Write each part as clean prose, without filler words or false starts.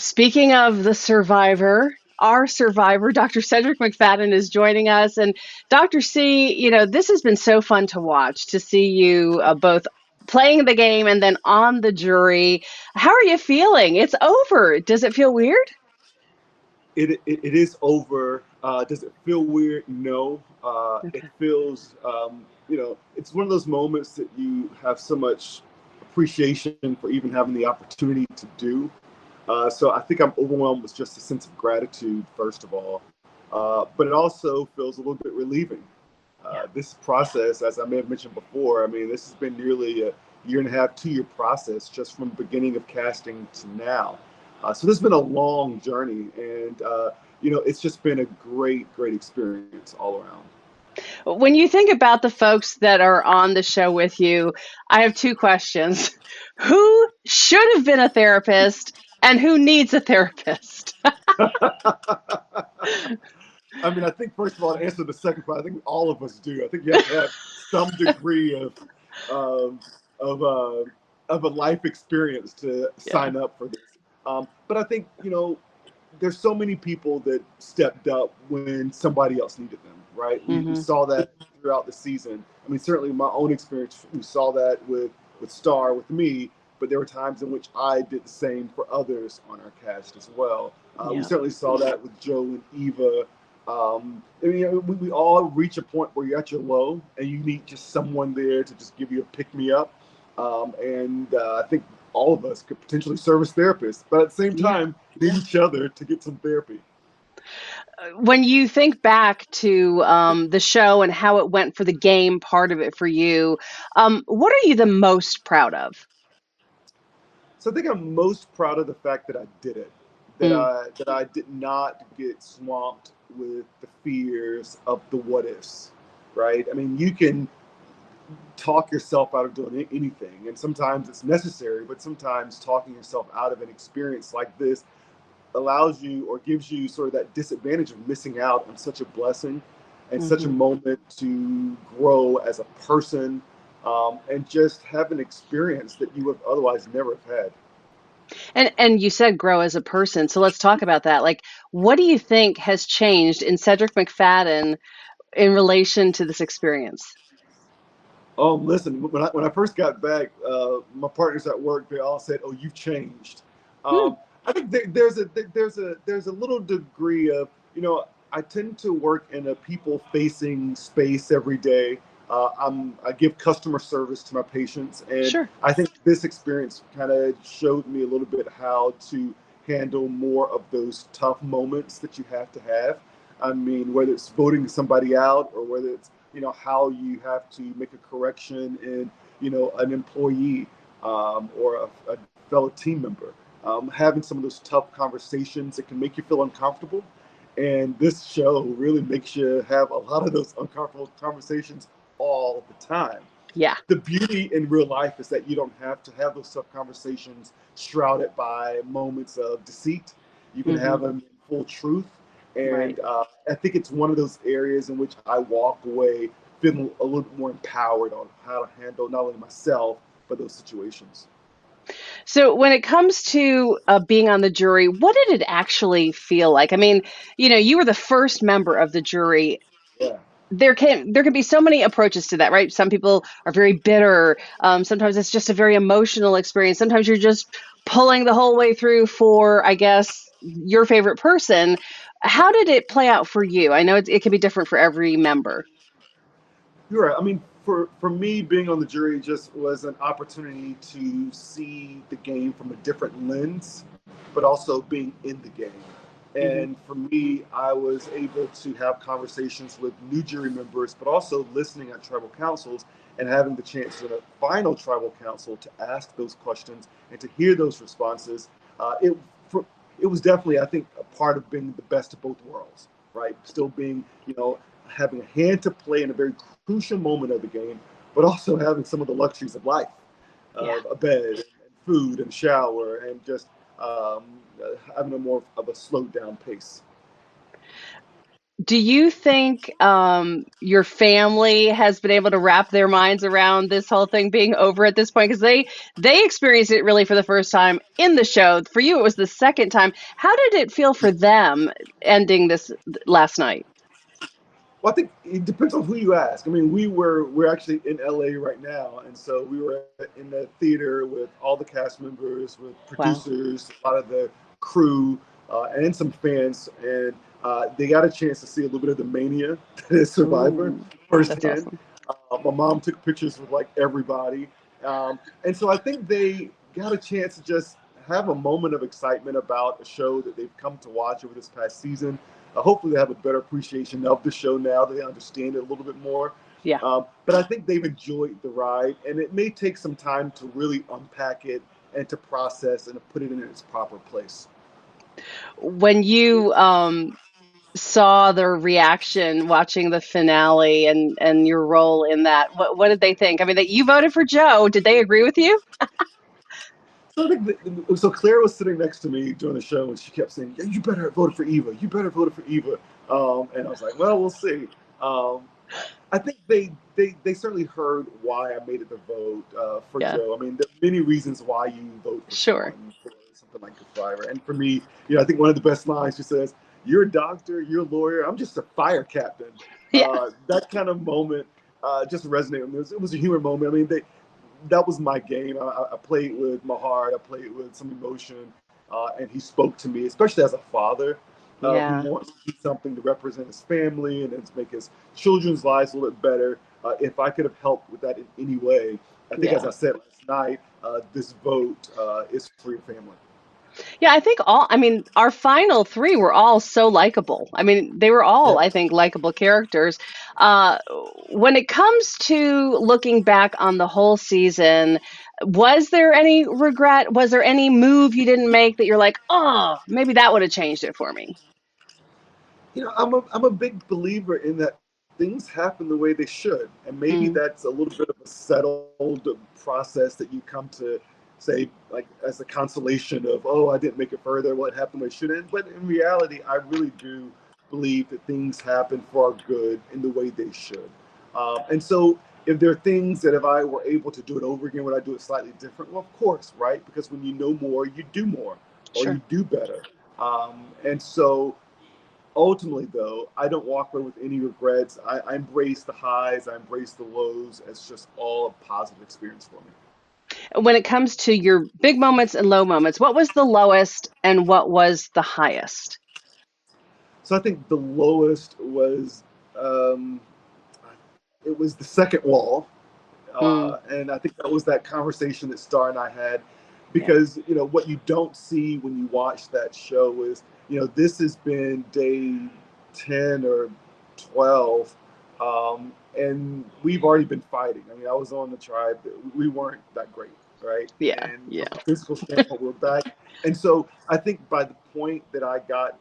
Speaking of the survivor, our survivor, Dr. Cedric McFadden, is joining us. And Dr. C, this has been so fun to watch, to see you both playing the game and then on the jury. How are you feeling? It's over. Does it feel weird? It is over. Does it feel weird? No. It Okay. feels, it's one of those moments that you have so much appreciation for even having the opportunity to do. So I think I'm overwhelmed with just a sense of gratitude, first of all. But it also feels a little bit relieving. Yeah. This process, as I may have mentioned before, I mean, this has been nearly a year and a half, 2 year process just from the beginning of casting to now. So this has been a long journey, and it's just been a great experience all around. When you think about the folks that are on the show with you, I have two questions. Who should have been a therapist and who needs a therapist? I mean, I think first of all, to answer the second part, I think all of us do. I think you have to have some degree um, of of a life experience to Yeah. sign up for this. But I think there's so many people that stepped up when somebody else needed them. Right? We Hmm. saw that throughout the season. I mean, certainly my own experience. We saw that with Star, with me. But there were times in which I did the same for others on our cast as well. We Yeah. certainly saw that with Joe and Eva. I mean, we all reach a point where you're at your low and you need just someone there to just give you a pick me up. And I think all of us could potentially serve as therapists, but at the same Yeah. time, need each other to get some therapy. When you think back to the show and how it went for the game part of it for you, what are you the most proud of? So I think I'm most proud of the fact that I did it, Mm, that I did not get swamped with the fears of the what ifs, right? I mean, you can talk yourself out of doing anything, and sometimes it's necessary, but sometimes talking yourself out of an experience like this allows you or gives you sort of that disadvantage of missing out on such a blessing and such a hmm. moment to grow as a person, and just have an experience that you would otherwise never have had. And you said grow as a person, so let's talk about that. Like, what do you think has changed in Cedric McFadden in relation to this experience? Oh, listen, when I first got back, my partners at work, they all said, "Oh, you've changed." Hmm. Um, I think there's a little degree of, I tend to work in a people facing space every day. I give customer service to my patients, and Sure. I think this experience kind of showed me a little bit how to handle more of those tough moments that you have to have. I mean, whether it's voting somebody out or whether it's how you have to make a correction in an employee, or a fellow team member, having some of those tough conversations that can make you feel uncomfortable. And this show really makes you have a lot of those uncomfortable conversations all the time. Yeah. The beauty in real life is that you don't have to have those tough conversations shrouded by moments of deceit. You can Hmm. have them in full truth. Right. And I think it's one of those areas in which I walk away feeling a little bit more empowered on how to handle not only myself, but those situations. So when it comes to being on the jury, what did it actually feel like? I mean, you were the first member of the jury. Yeah. There can be so many approaches to that, right? Some people are very bitter. Sometimes it's just a very emotional experience. Sometimes you're just pulling the whole way through for, I guess, your favorite person. How did it play out for you? I know it can be different for every member. You're right. I mean, for me, being on the jury just was an opportunity to see the game from a different lens, but also being in the game. Hmm. And for me, I was able to have conversations with new jury members, but also listening at tribal councils and having the chance in a final tribal council to ask those questions and to hear those responses. For, it was definitely, I think, a part of being the best of both worlds, right? Still being, having a hand to play in a very crucial moment of the game, but also having some of the luxuries of life, Yeah. of a bed and food and shower and just having a more of a slowed down pace. Do you think your family has been able to wrap their minds around this whole thing being over at this point? Because they experienced it really for the first time in the show. For you, it was the second time. How did it feel for them ending this last night? Well, I think it depends on who you ask. I mean, we're actually in LA right now, and so we were in the theater with all the cast members, with Wow. producers, a lot of the crew, and some fans, and they got a chance to see a little bit of the mania that is Survivor Ooh, that's firsthand. awesome. My mom took pictures with like everybody, and so I think they got a chance to just have a moment of excitement about a show that they've come to watch over this past season. Hopefully, they have a better appreciation of the show now. They understand it a little bit more. Yeah. But I think they've enjoyed the ride, and it may take some time to really unpack it and to process and to put it in its proper place. When you saw their reaction watching the finale and your role in that, what did they think? I mean, that you voted for Joe. Did they agree with you? So, so Claire was sitting next to me during the show, and she kept saying, "Yeah, you better have voted for Eva. You better have voted for Eva." And I was like, "Well, we'll see." Um, I think they certainly heard why I made it the vote for Yeah, Joe. I mean, there are many reasons why you vote for sure. someone for something like the Survivor. And for me, I think one of the best lines she says, "You're a doctor, you're a lawyer. I'm just a fire captain." Yeah, That kind of moment just resonated with me. It was a humor moment. I mean, that was my game. I played with my heart. I played with some emotion, and he spoke to me, especially as a father who yeah, wants to do something to represent his family and to make his children's lives a little bit better. If I could have helped with that in any way, I think, as yeah. I said last night, this vote is for your family. Yeah, I mean, our final three were all so likable. I mean, they were all, Yeah. I think, likable characters. Uh, when it comes to looking back on the whole season, was there any regret? Was there any move you didn't make that you're like, oh, maybe that would have changed it for me? I'm a big believer in that things happen the way they should, and maybe Mm, that's a little bit of a settled process that you come to say, like, as a consolation of, oh, I didn't make it further, what happened where it shouldn't. But in reality, I really do believe that things happen for our good in the way they should. And so, if there are things that if I were able to do it over again, would I do it slightly different? Well, of course, right? Because when you know more, you do more, or sure. you do better. And so ultimately, though, I don't walk away with any regrets. I embrace the highs, I embrace the lows as just all a positive experience for me. When it comes to your big moments and low moments, what was the lowest and what was the highest? So I think the lowest was um, it was the second wall, Mm, and I think that was that conversation that Star and I had, yeah, because what you don't see when you watch that show is this has been day 10 or 12, and we've already been fighting. I mean, I was on the tribe. We weren't that great, right? yeah, And yeah, from a physical standpoint, we're back. And so I think by the point that I got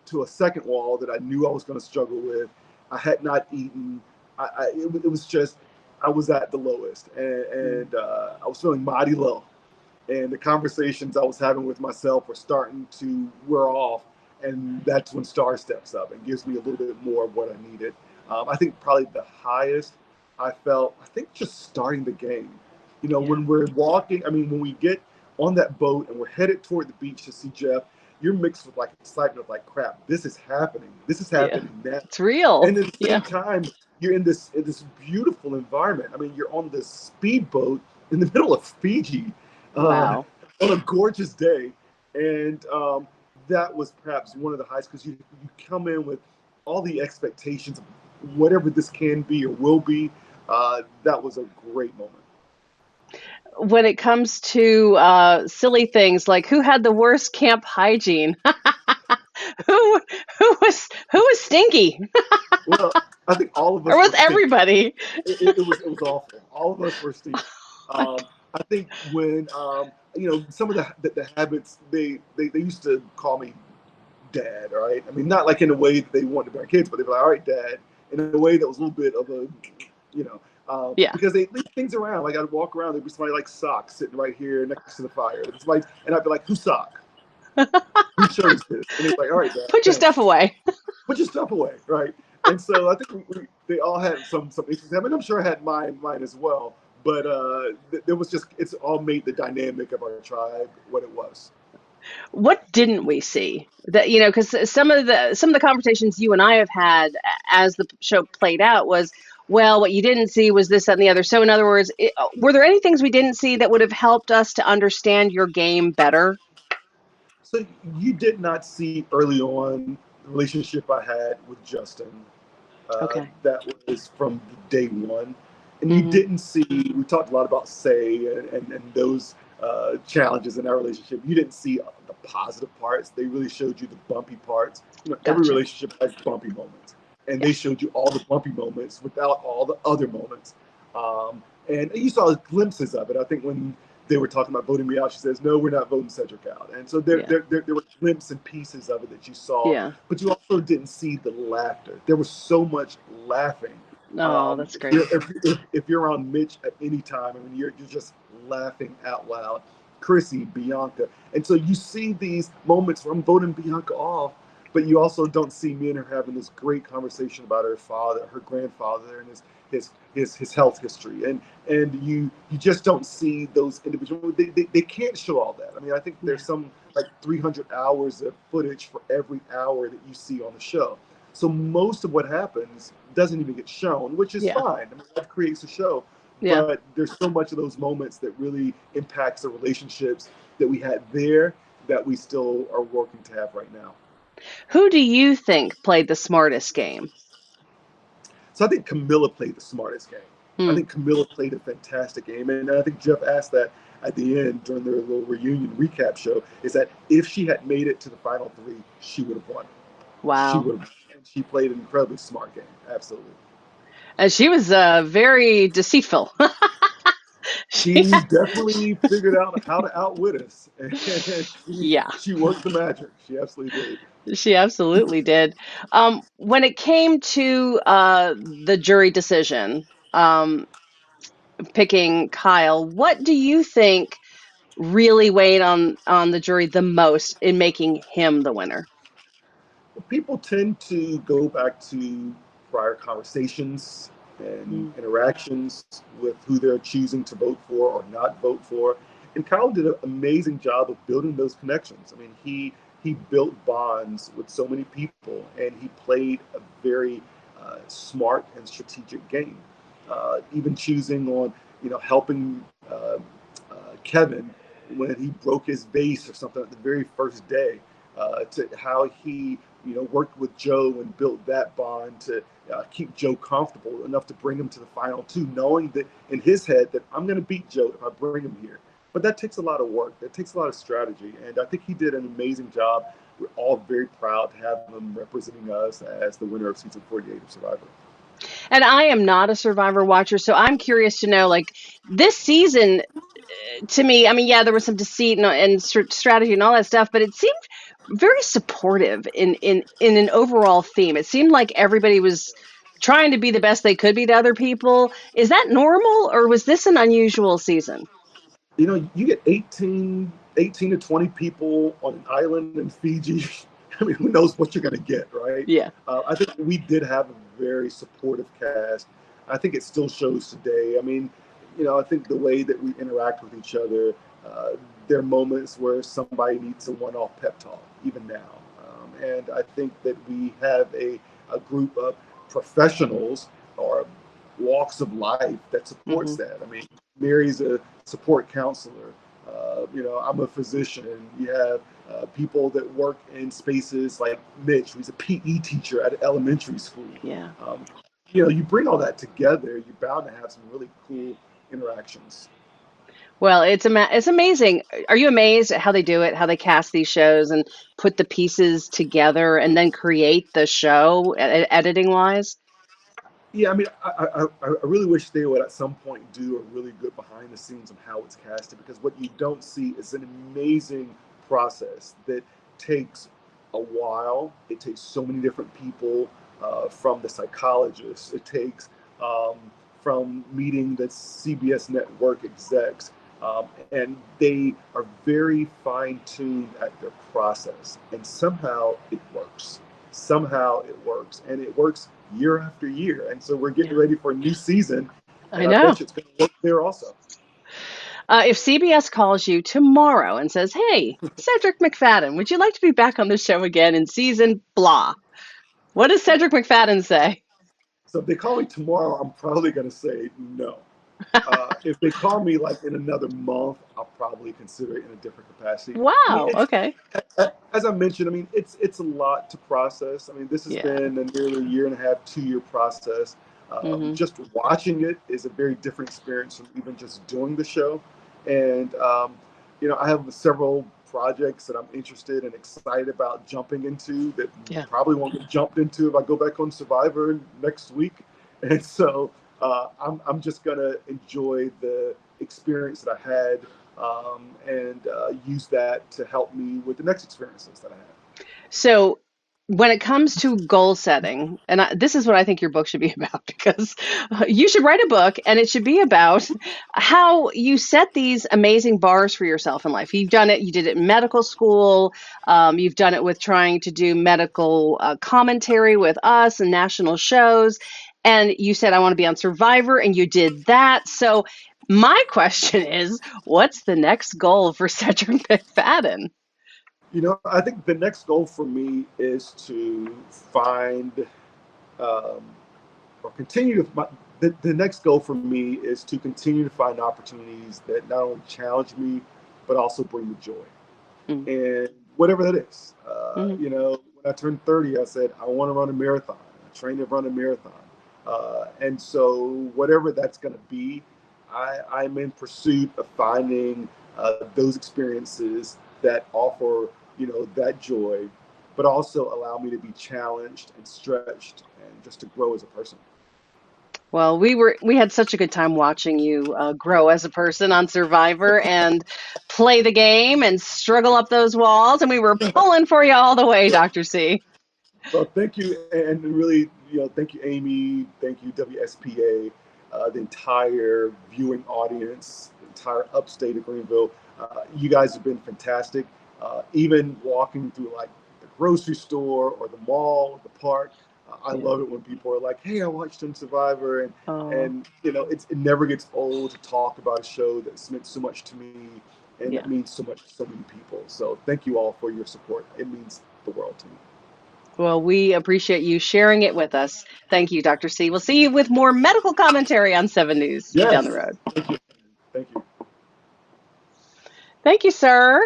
to a second wall that I knew I was going to struggle with. I had not eaten. It was just, I was at the lowest, mm, and I was feeling mighty low. And the conversations I was having with myself were starting to wear off. And that's when Star steps up and gives me a little bit more of what I needed. I think probably the highest I felt, I think, just starting the game. yeah, When we're walking, I mean, when we get on that boat and we're headed toward the beach to see Jeff, you're mixed with like excitement of like, crap, this is happening. This is yeah. happening now. It's real. And at the Yeah. same time, you're in this beautiful environment. I mean, you're on this speedboat in the middle of Fiji uh, Wow. on a gorgeous day, and that was perhaps one of the highs, because you come in with all the expectations of whatever this can be or will be. That was a great moment. When it comes to silly things like who had the worst camp hygiene, who who was stinky, Well, I think all of or us was were stinky. everybody? It was awful. All of us were stinky. I think when some of the habits, they used to call me dad, right? I mean, not like in a way that they wanted to be our kids, but they'd be like, all right, dad, in a way that was a little bit of a, Yeah. because they leave things around. Like, I'd walk around, there'd be somebody like socks sitting right here next to the fire. And I'd be like, whose sock? Whose shirt is this? And they'd be like, all right, dad, Put your stuff thanks. away. put your stuff away, right? And so I think they all had some issues. I mean, I'm sure I had mine as well. But there was just it's all made the dynamic of our tribe what it was. What didn't we see? That because some of the conversations you and I have had as the show played out was, well, what you didn't see was this, that, and the other. So, in other words, were there any things we didn't see that would have helped us to understand your game better? So you did not see early on the relationship I had with Justin. Okay. That was from day one. And you Hmm. didn't see, we talked a lot about Say and those challenges in our relationship. You didn't see the positive parts. They really showed you the bumpy parts. Every Gotcha. relationship has bumpy moments. And they Yes. showed you all the bumpy moments without all the other moments. And you saw glimpses of it. I think when they were talking about voting me out, she says, "No, we're not voting Cedric out." And so Yeah. there were glimpses and pieces of it that you saw, Yeah. but you also didn't see the laughter. There was so much laughing. Oh, that's great. If you're around Mitch at any time, I mean, you're just laughing out loud. Chrissy, Bianca, and so you see these moments where I'm voting Bianca off, but you also don't see me and her having this great conversation about her father, her grandfather, and his health history, and you just don't see those individuals. They can't show all that. I mean, I think there's Yeah. some like 300 hours of footage for every hour that you see on the show. So most of what happens doesn't even get shown, which is Yeah. fine. I mean, that creates a show. Yeah. But there's so much of those moments that really impacts the relationships that we had there that we still are working to have right now. Who do you think played the smartest game? So I think Camilla played the smartest game. I Hmm. think Camilla played a fantastic game, and I think Jeff asked that at the end during their little reunion recap show. Is that if she had made it to the final three, she would have won. She Wow. would have, and she played an incredibly smart game. Absolutely. And she was very deceitful. She, She definitely figured out how to outwit us, and yeah, she worked the magic. She absolutely did. she absolutely did. When it came to the jury decision, picking Kyle, what do you think really weighed on the jury the most in making him the winner? People tend to go back to prior conversations and Mm, interactions with who they're choosing to vote for or not vote for. And Kyle did an amazing job of building those connections. I mean, he built bonds with so many people, and he played a very smart and strategic game. Even choosing on, helping Kevin when he broke his vase or something at the very first day, to how he worked with Joe and built that bond to keep Joe comfortable enough to bring him to the final two, knowing that in his head that I'm going to beat Joe if I bring him here. But that takes a lot of work. That takes a lot of strategy, and I think he did an amazing job. We're all very proud to have him representing us as the winner of season 48 of Survivor. and I am not a Survivor watcher, so I'm curious to know, like, this season, to me, I mean, yeah, there was some deceit and strategy and all that stuff, but it seemed very supportive in an overall theme. It seemed like everybody was trying to be the best they could be to other people. Is that normal, or was this an unusual season? You get 18 to 20 people on an island in Fiji. I mean, who knows what you're going to get, right? Yeah. I think we did have a very supportive cast. I think it still shows today. I mean, I think the way that we interact with each other, uh, there are moments where somebody needs a one-off pep talk, even now. And I think that we have a group of professionals or walks of life that supports Hmm. that. I mean, Mary's a support counselor. I'm a physician. You have people that work in spaces like Mitch, who's a PE teacher at an elementary school. Yeah. Um, you bring all that together, you're bound to have some really cool interactions. Well, it's amazing. Are you amazed at how they do it, how they cast these shows and put the pieces together and then create the show editing wise? Yeah, I mean, I really wish they would at some point do a really good behind the scenes on how it's casted, because what you don't see is an amazing process that takes a while. It takes so many different people, from the psychologists. It takes, from meeting the CBS network execs. And they are very fine tuned at their process, and somehow it works. somehow it works, and it works year after year. And so we're getting Yeah, ready for a new season, I and I know. bet you it's going to work there also. If CBS calls you tomorrow and says, "Hey, Cedric McFadden, would you like to be back on the show again in season blah?" What does Cedric McFadden say? So if they call me tomorrow, I'm probably going to say no. If they call me like in another month, I'll probably consider it in a different capacity. I mean, Wow. it's Okay. as I mentioned. I mean, it's a lot to process. I mean, this has Yeah. been a nearly year and a half, 2 year process. Hmm. Just watching it is a very different experience from even just doing the show. And I have several projects that I'm interested and excited about jumping into that Yeah. probably won't get jumped into if I go back on Survivor next week. And so I'm just gonna enjoy the experience that I had, and use that to help me with the next experiences that I have. So when it comes to goal setting, and this is what I think your book should be about, because you should write a book and it should be about how you set these amazing bars for yourself in life. You've done it, you did it in medical school, you've done it with trying to do medical commentary with us and national shows. And you said, I want to be on Survivor, and you did that. So my question is, what's the next goal for Cedric McFadden? I think the next goal for me is to find, um, or continue to the next goal for me is to continue to find opportunities that not only challenge me but also bring me joy, Mm-hmm. and whatever that is. Mm-hmm. When I turned 30, I said I want to run a marathon. I trained to run a marathon, and so whatever that's going to be, I'm in pursuit of finding those experiences that offer that joy, but also allow me to be challenged and stretched and just to grow as a person. Well, we had such a good time watching you grow as a person on Survivor and play the game and struggle up those walls, and we were pulling for you all the way, Dr. C. Well, thank you, and really, thank you, Amy. Thank you, WSPA, the entire viewing audience, the entire upstate of Greenville. You guys have been fantastic. Even walking through like the grocery store or the mall, the park, I Yeah. love it when people are like, "Hey, I watched on Survivor," and Oh, and it never gets old to talk about a show that's meant so much to me and that yeah. means so much to so many people. So thank you all for your support. It means the world to me. Well, we appreciate you sharing it with us. Thank you, Dr. C. We'll see you with more medical commentary on 7 News down the Yes. road. Thank you. Thank you. Thank you, sir.